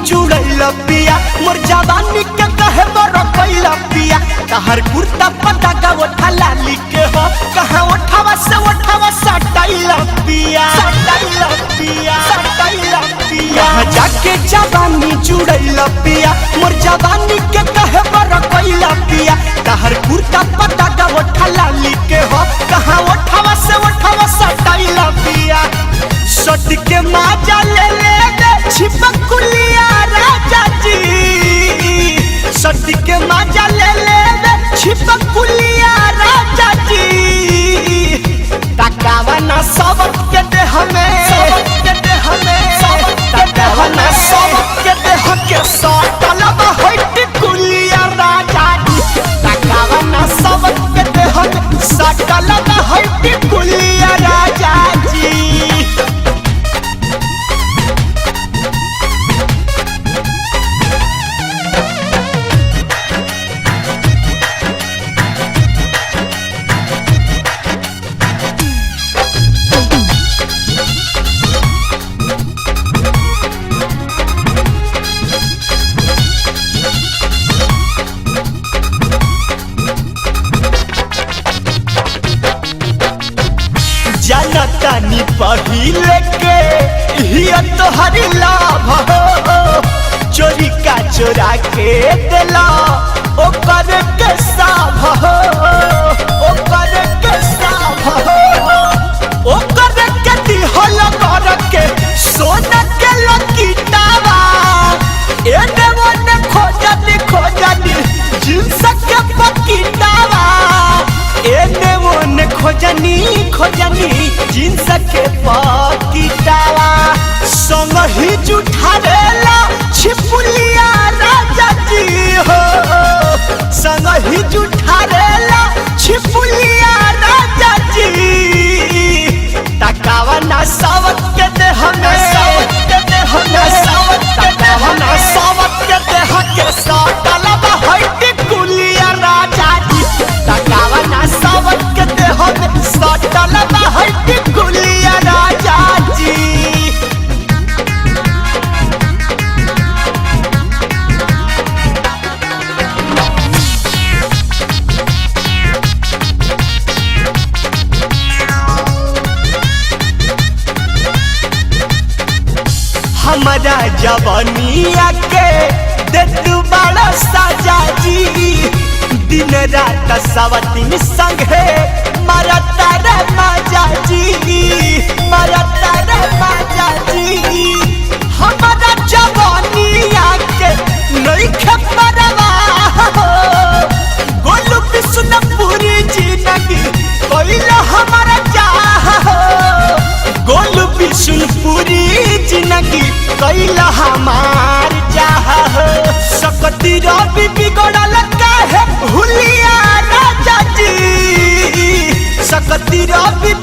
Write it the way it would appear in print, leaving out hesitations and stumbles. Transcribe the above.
जुड़ैल पिया मोर जवानी के कहे बर कैल पिया तहर कुर्ता पटाका उठा लाली के हो कहाँ उठावा से उठावा सटाइल पिया सटाइल पिया सटाइल पिया जाके जवानी जुड़ैल पिया मोर जवानी के कहे बर कैल पिया तहर कुर्ता पटाका उठा लाली के हो कहाँ उठावा से उठावा सटाइल पिया सट के माजा ले ले छिपकुलिया राजा जी सट के माजा ले ले छिपकुलिया राजा जी तकावा ना सबक के दे हमें तकावा ना सबक के दे हके सटलब हट कुलिया राजा जी तकावा ना सबक के दे हमें सटलब हट कुलिया राजा जी। जनतानी पहिले के हिया तोहर लाभ हो चोरी का चोरा के दिला ओकर के साभ हो ओकर के साभ हो ओकर के दिहल कर के सोना के लकीटावा एने ओने खोजनी जिंस के पकीटावा एने ओने खोजनी जिंस के पकीटावा संग ही जुठारेला छिपुलिया राजा जी हो संग ही जुठारेला छिपुलिया राजा जी तकावा ना सावत के दे हमें तकावा ना सावत के दे हके सटलब हट कुलिया राजा जी तकावा ना सावत के दे हमें सटलब हट कुलिया राजा जी। हमारा जवानिया के दे तू बड़ा साजा जी दिन रात सवतीन संगे मारा तारा माजा जी मारा तारा माजा जी हमारा जवानिया के नइखे परवा गोलू बिशुनपुरी जिंदगी कोइला हमारा चाह गोलू बिशुनपुरी जिंदगी कैला हमार चाह सकती रवि बिगड़ल काहे हुलिया राजा जी सकती रवि